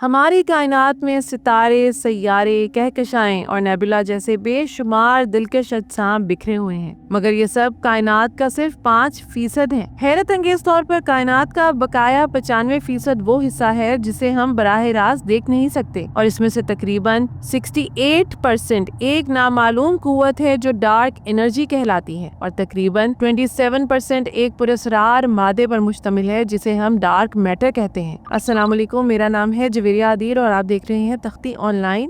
ہماری کائنات میں ستارے، سیارے، کہکشائیں اور نیبولا جیسے بے شمار دلکش اجسام بکھرے ہوئے ہیں، مگر یہ سب کائنات کا صرف 5% ہیں۔ حیرت انگیز طور پر کائنات کا بقایا 95% وہ حصہ ہے جسے ہم براہ راست دیکھ نہیں سکتے، اور اس میں سے تقریباً 68% ایک نامعلوم قوت ہے جو ڈارک انرجی کہلاتی ہے، اور تقریباً 27% ایک پراسرار مادے پر مشتمل ہے جسے ہم ڈارک میٹر کہتے ہیں۔ السلام علیکم، میرا نام ہے عادیر اور آپ دیکھ رہے ہیں تختی آن لائن۔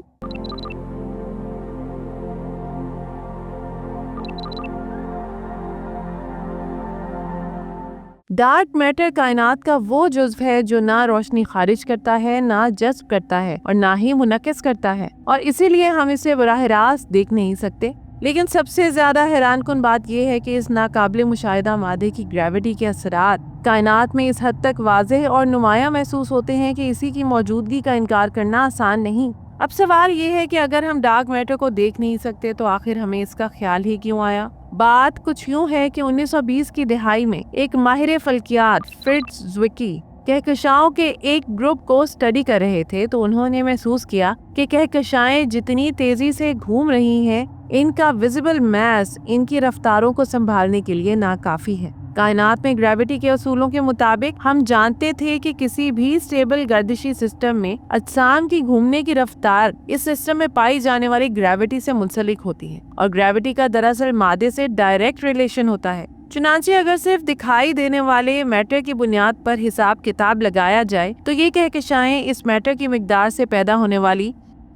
ڈارک میٹر کائنات کا وہ جزو ہے جو نہ روشنی خارج کرتا ہے، نہ جذب کرتا ہے اور نہ ہی منعکس کرتا ہے، اور اسی لیے ہم اسے براہ راست دیکھ نہیں سکتے۔ لیکن سب سے زیادہ حیران کن بات یہ ہے کہ اس ناقابل مشاہدہ مادے کی گریوٹی کے اثرات کائنات میں اس حد تک واضح اور نمایاں محسوس ہوتے ہیں کہ اسی کی موجودگی کا انکار کرنا آسان نہیں۔ اب سوال یہ ہے کہ اگر ہم ڈارک میٹر کو دیکھ نہیں سکتے تو آخر ہمیں اس کا خیال ہی کیوں آیا؟ بات کچھ یوں ہے کہ 1920 کی دہائی میں ایک ماہر فلکیات فرٹز زویکی کہکشاؤں کے ایک گروپ کو اسٹڈی کر رہے تھے، تو انہوں نے محسوس کیا کہ کہکشائیں جتنی تیزی سے گھوم رہی ہیں، ان کا ویزیبل میس ان کی رفتاروں کو سنبھالنے کے لیے ناکافی ہے۔ کائنات میں گریوٹی کے اصولوں کے مطابق ہم جانتے تھے کہ کسی بھی اسٹیبل گردشی سسٹم میں اجسام کی گھومنے کی رفتار اس سسٹم میں پائی جانے والی گریوٹی سے منسلک ہوتی ہے، اور گریوٹی کا دراصل مادے سے ڈائریکٹ ریلیشن ہوتا ہے۔ چنانچہ اگر صرف دکھائی دینے والے میٹر کی بنیاد پر حساب کتاب لگایا جائے تو یہ کہکشائیں اس میٹر کی مقدار سے پیدا ہونے والی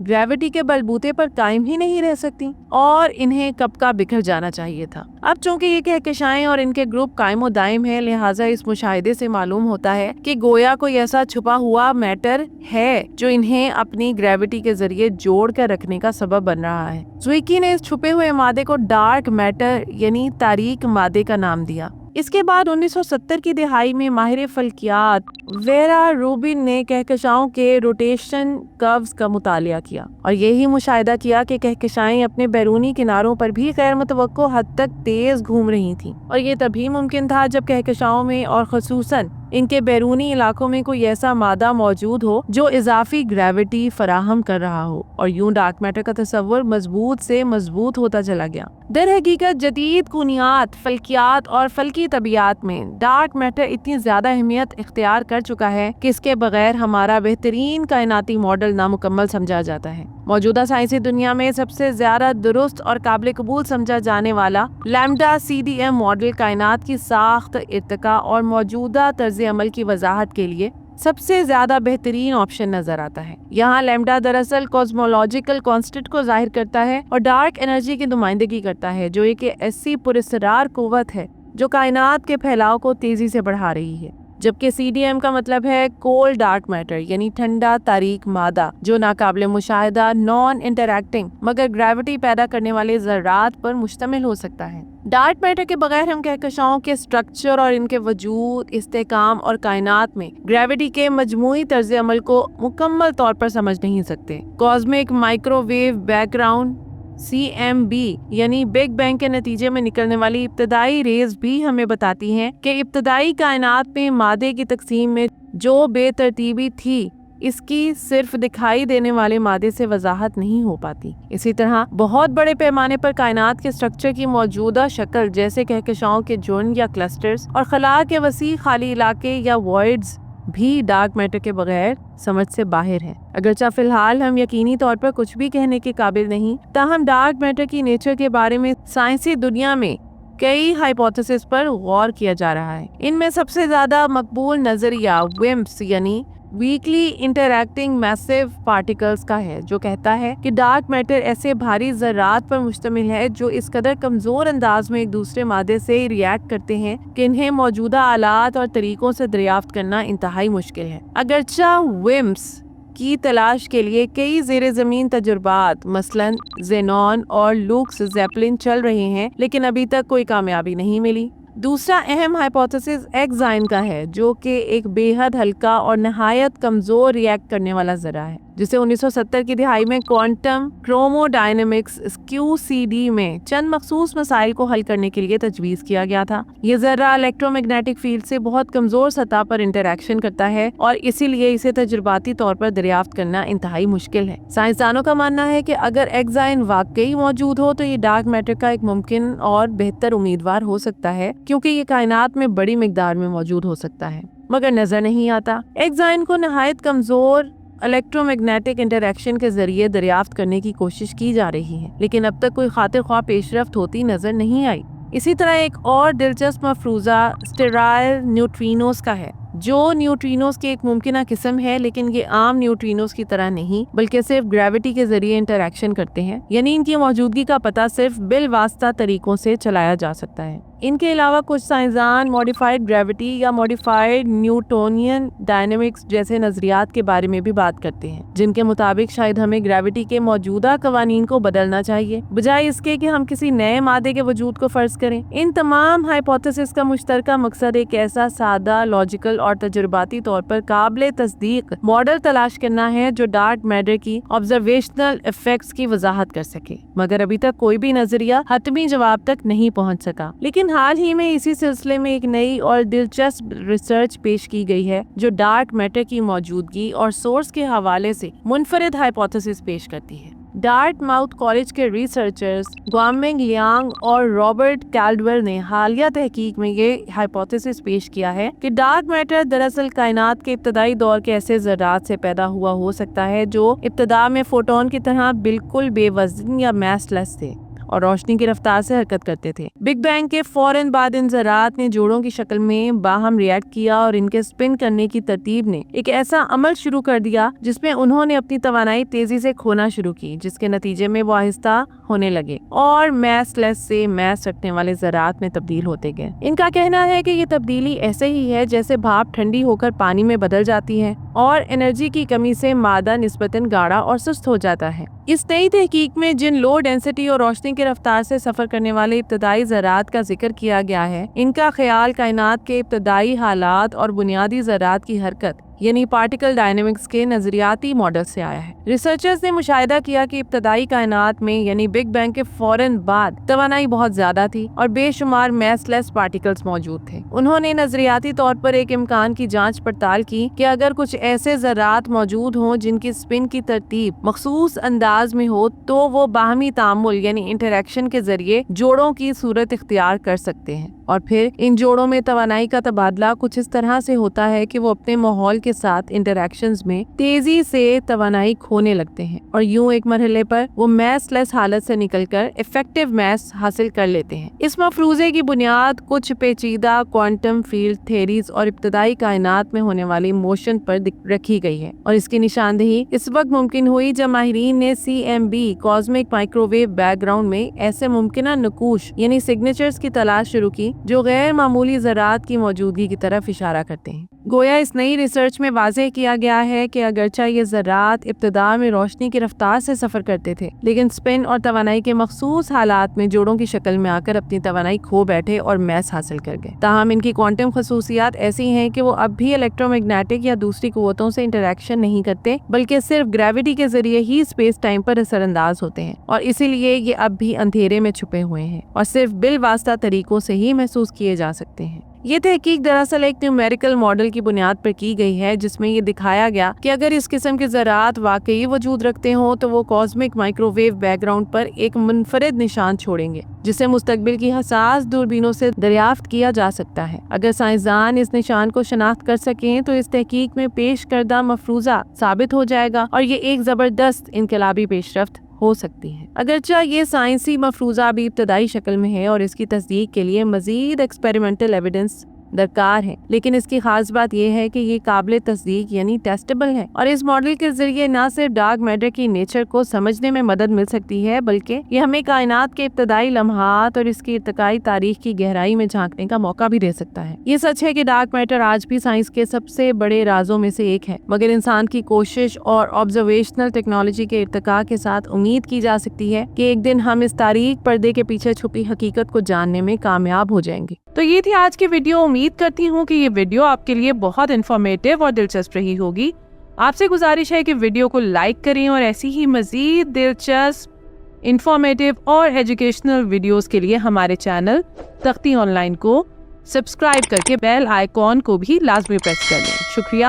گریوٹی کے بلبوتے پر قائم ہی نہیں رہ سکتی، اور انہیں کب کا بکھر جانا چاہیے تھا۔ اب چونکہ یہ کہکشائیں اور ان کے گروپ قائم و دائم ہے، لہٰذا اس مشاہدے سے معلوم ہوتا ہے کہ گویا کوئی ایسا چھپا ہوا میٹر ہے جو انہیں اپنی گریوٹی کے ذریعے جوڑ کر رکھنے کا سبب بن رہا ہے۔ زویکی نے اس چھپے ہوئے مادے کو ڈارک میٹر یعنی تاریک مادے کا نام دیا۔ اس کے بعد 1970 کی دہائی میں ماہر فلکیات ویرا روبن نے کہکشاؤں کے روٹیشن کروز کا مطالعہ کیا اور یہی مشاہدہ کیا کہ کہکشائیں اپنے بیرونی کناروں پر بھی غیر متوقع حد تک تیز گھوم رہی تھیں، اور یہ تبھی ممکن تھا جب کہکشاؤں میں اور خصوصاً ان کے بیرونی علاقوں میں کوئی ایسا مادہ موجود ہو جو اضافی گریوٹی فراہم کر رہا ہو، اور یوں ڈارک میٹر کا تصور مضبوط سے مضبوط ہوتا چلا گیا۔ در حقیقت جدید کونیات، فلکیات اور فلکی طبیعات میں ڈارک میٹر اتنی زیادہ اہمیت اختیار کر چکا ہے کہ اس کے بغیر ہمارا بہترین کائناتی ماڈل نامکمل سمجھا جاتا ہے۔ موجودہ سائنسی دنیا میں سب سے زیادہ درست اور قابل قبول سمجھا جانے والا لیمڈا CDM ماڈل کائنات کی ساخت، ارتقاء اور موجودہ طرز عمل کی وضاحت کے لیے سب سے زیادہ بہترین آپشن نظر آتا ہے۔ یہاں لیمڈا دراصل کوزمولوجیکل کانسٹنٹ کو ظاہر کرتا ہے اور ڈارک انرجی کی نمائندگی کرتا ہے، جو ایک ایسی پراسرار قوت ہے جو کائنات کے پھیلاؤ کو تیزی سے بڑھا رہی ہے، جبکہ CDM کا مطلب ہے کولڈ ڈارک میٹر یعنی ٹھنڈا تاریک مادہ، جو ناقابل مشاہدہ، نان انٹریکٹنگ مگر گریوٹی پیدا کرنے والے ذرات پر مشتمل ہو سکتا ہے۔ ڈارک میٹر کے بغیر ہم کہکشاؤں کے سٹرکچر اور ان کے وجود، استحکام اور کائنات میں گریوٹی کے مجموعی طرز عمل کو مکمل طور پر سمجھ نہیں سکتے۔ Cosmic microwave background CMB یعنی بگ بینگ کے نتیجے میں نکلنے والی ابتدائی ریز بھی ہمیں بتاتی ہیں کہ ابتدائی کائنات میں مادے کی تقسیم میں جو بے ترتیبی تھی، اس کی صرف دکھائی دینے والے مادے سے وضاحت نہیں ہو پاتی۔ اسی طرح بہت بڑے پیمانے پر کائنات کے سٹرکچر کی موجودہ شکل، جیسے کہکشاؤں کے جھنڈ یا کلسٹرز اور خلا کے وسیع خالی علاقے یا وائڈز، بھی ڈارک میٹر کے بغیر سمجھ سے باہر ہے۔ اگرچہ فی الحال ہم یقینی طور پر کچھ بھی کہنے کے قابل نہیں، تاہم ڈارک میٹر کی نیچر کے بارے میں سائنسی دنیا میں کئی ہائپوتھیسز پر غور کیا جا رہا ہے۔ ان میں سب سے زیادہ مقبول نظریہ WIMPs یعنی ویکلی انٹریکٹنگ میسیو پارٹیکلز کا ہے، جو کہتا ہے کہ ڈارک میٹر ایسے بھاری ذرات پر مشتمل ہے جو اس قدر کمزور انداز میں ایک دوسرے مادے سے ریئیکٹ کرتے ہیں کہ انہیں موجودہ آلات اور طریقوں سے دریافت کرنا انتہائی مشکل ہے۔ اگرچہ WIMPs کی تلاش کے لیے کئی زیر زمین تجربات مثلاً زینون اور لوکس زیپلن چل رہے ہیں، لیکن ابھی تک کوئی کامیابی نہیں ملی۔ دوسرا اہم ہائپوتھیسس ایکزائن کا ہے، جو کہ ایک بے حد ہلکا اور نہایت کمزور ریئیکٹ کرنے والا ذرہ ہے۔ जिसे 1970 की दिहाई में क्वांटम क्रोमोडायनेमिक्स QCD में चंद मखसूस मसाइल को हल करने के लिए तजवीज़ किया गया था। ये जर्रा इलेक्ट्रोमैग्नेटिक फील्ड से बहुत कमजोर सतह पर इंटरैक्शन करता है और इसीलिए इसे तजुर्बाती तौर पर दरियाफ्त करना इंतहाई मुश्किल है। साइंसदानों का मानना है कि अगर एक्साइन वाकई मौजूद हो तो ये डार्क मैटर का एक मुमकिन और बेहतर उम्मीदवार हो सकता है, क्योंकि ये कायनात में बड़ी मिकदार में मौजूद हो सकता है, मगर नजर नहीं आता। एक्साइन को नहायत कमजोर इलेक्ट्रोमैग्नेटिक इंटरैक्शन के जरिए दरियाफ्त करने की कोशिश की जा रही है, लेकिन अब तक कोई खातिर ख्वाह पेशरफ्त होती नजर नहीं आई। इसी तरह एक और दिलचस्प मफरूजा स्टेराइल न्यूट्रिनोस का है, जो न्यूट्रिनोस की एक मुमकिना किस्म है, लेकिन ये आम न्यूट्रिनोस की तरह नहीं बल्कि सिर्फ ग्रेविटी के जरिए इंटरैक्शन करते हैं, यानी इनकी मौजूदगी का पता सिर्फ बिलवास्ता तरीकों से चलाया जा सकता है। इनके अलावा कुछ साइंसदान मॉडिफाइड ग्रेविटी या मॉडिफाइड न्यूटोनियन डायनेमिक्स जैसे नजरियात के बारे में भी बात करते हैं, जिनके मुताबिक शायद हमें ग्रेविटी के मौजूदा कवानीन को बदलना चाहिए बजाय इसके कि हम किसी नए मादे के वजूद को फर्ज करें। इन तमाम हाइपोथेसिस का मुश्तरका मकसद एक ऐसा सादा, लॉजिकल और तजुर्बाती तौर पर काबिल तस्दीक मॉडल तलाश करना है जो डार्क मैटर की ऑब्जर्वेशनल इफेक्ट्स की वजाहत कर सके, मगर अभी तक कोई भी नजरिया हतमी जवाब तक नहीं पहुंच सका। लेकिन हाल ही में इसी सिलसिले में एक नई और दिलचस्प रिसर्च पेश की गई है जो डार्क मैटर की मौजूदगी और सोर्स के हवाले से मुनफरिद हाइपोथेसिस पेश करती है। डार्टमाउथ कॉलेज के रिसर्चर्स ग्वामिंग लियांग और रॉबर्ट कैल्डवेल ने हालिया तहकीक में ये हाइपोथेसिस पेश किया है कि डार्क मैटर दरअसल कायनात के इब्तदाई दौर के ऐसे ज़रात से पैदा हुआ हो सकता है जो इब्तदा में फोटोन की तरह बिल्कुल बेवजन या मैसलेस थे और रोशनी की रफ्तार से हरकत करते थे। बिग बैंग के फौरन बाद इन ज़रात ने जोड़ों की शक्ल में बाहम रिएक्ट किया और इनके स्पिन करने की तरतीब ने एक ऐसा अमल शुरू कर दिया जिसमें उन्होंने अपनी तवानाई तेजी से खोना शुरू की, जिसके नतीजे में वो आहिस्ता होने लगे और मैसलेस से मैस रखने वाले ज़रात में तब्दील होते गए। इनका कहना है कि ये तब्दीली ऐसे ही है जैसे भाप ठंडी होकर पानी में बदल जाती है और एनर्जी की कमी से मादा निस्बतन गाढ़ा और सुस्त हो जाता है। इस नई तहकीक में जिन लो डेंसिटी और रोशनी की रफ्तार से सफर करने वाले इब्तदाई ज़रात का जिक्र किया गया है, इनका ख्याल कायनात के इब्तदाई हालात और बुनियादी ज़रात की हरकत यानी पार्टिकल डायनेमिक्स के नजरियाती मॉडल से आया है। रिसर्चर्स ने मुशाहिदा किया कि इब्तदाई कायनात में यानी बिग बैंग के फौरन बाद तवानाई बहुत ज्यादा थी और बेशुमार मैसलेस पार्टिकल्स मौजूद थे। उन्होंने नजरियाती तौर पर एक इम्कान की जांच पड़ताल की कि अगर कुछ ऐसे ज़रात मौजूद हों जिनकी स्पिन की तरतीब मखसूस अंदाज में हो तो वो बाहमी तामुल यानी इंटरैक्शन के जरिए जोड़ों की सूरत इख्तियार कर सकते हैं और फिर इन जोड़ों में तवानाई का तबादला कुछ इस तरह से होता है कि वो अपने माहौल के साथ इंटरैक्शंस में तेजी से तवानाई खोने लगते हैं और यूं एक मरहले पर वो मैसलेस हालत से निकलकर इफेक्टिव मैस हासिल कर लेते हैं। इस मफरूजे की बुनियाद कुछ पेचीदा क्वांटम फील्ड थ्योरीज और इब्तदाई कायनात में होने वाली मोशन पर रखी गई है और इसकी निशानदेही इस वक्त मुमकिन हुई जब माहिरीन ने CMB कॉस्मिक माइक्रोवेव बैकग्राउंड में ऐसे मुमकिना नकूश यानी सिग्नेचर्स की तलाश शुरू की जो गैर मामूली ज़रात की मौजूदगी की तरफ इशारा करते हैं। गोया इस नई रिसर्च में वाज़ेह किया गया है कि अगरचे ये ज़रात इब्तिदा में रोशनी की रफ्तार से सफ़र करते थे, लेकिन स्पिन और तवानाई के मखसूस हालात में जोड़ों की शक्ल में आकर अपनी तवानाई खो बैठे और मैस हासिल कर गए। ताहम इनकी क्वांटम खसूसियात ऐसी हैं कि वो अब भी इलेक्ट्रोमैग्नेटिक या दूसरी कुव्वतों से इंटरैक्शन नहीं करते, बल्कि सिर्फ ग्रेविटी के जरिए ही स्पेस टाइम पर असरअंदाज होते हैं और इसीलिए ये अब भी अंधेरे में छुपे हुए हैं और सिर्फ बिलवास्ता तरीकों से ही महसूस किए जा सकते हैं। ये तहकीक दरअसल एक न्यूमेरिकल मॉडल की बुनियाद पर की गई है जिसमें ये दिखाया गया कि अगर इस किस्म के ज़रात वाकई वजूद रखते हों तो वो कॉस्मिक माइक्रोवेव बैकग्राउंड पर एक मुनफरिद निशान छोड़ेंगे जिसे मुस्तकबिल की हसास दूरबीनों से दरियाफ्त किया जा सकता है। अगर साइंसदान इस निशान को शनाख्त कर सकें तो इस तहकीक में पेश करदा मफरूजा साबित हो जाएगा और ये एक ज़बरदस्त इनकलाबी पेशरफ्त हो सकती है। अगरचे ये साइंसी मफरूजा अभी इब्तदाई शक्ल में है और इसकी तस्दीक के लिए मजीद एक्सपेरिमेंटल एविडेंस दरकार है, लेकिन इसकी खास बात यह है कि ये काबिल तस्दीक यानी टेस्टेबल है और इस मॉडल के जरिए न सिर्फ डार्क मैटर की नेचर को समझने में मदद मिल सकती है बल्कि ये हमें कायनात के इब्तदाई लम्हात और इसकी इर्तिकाई तारीख की गहराई में झांकने का मौका भी दे सकता है। ये सच है कि डार्क मैटर आज भी साइंस के सबसे बड़े राजों में से एक है, मगर इंसान की कोशिश और ऑब्जर्वेशनल टेक्नोलॉजी के इर्तिका के साथ उम्मीद की जा सकती है कि एक दिन हम इस तारीख पर्दे के पीछे छुपी हकीकत को जानने में कामयाब हो जाएंगे। तो ये थी आज की वीडियो। उम्मीद करती हूँ कि ये वीडियो आपके लिए बहुत इन्फॉर्मेटिव और दिलचस्प रही होगी। آپ سے گزارش ہے کہ ویڈیو کو لائک کریں اور ایسی ہی مزید دلچسپ، انفارمیٹیو اور ایجوکیشنل ویڈیوز کے لیے ہمارے چینل تختی آن لائن کو سبسکرائب کر کے بیل آئیکن کو بھی لازمی پریس کر لیں۔ شکریہ،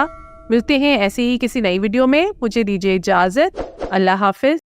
ملتے ہیں ایسے ہی کسی نئی ویڈیو میں، مجھے دیجیے اجازت، اللہ حافظ۔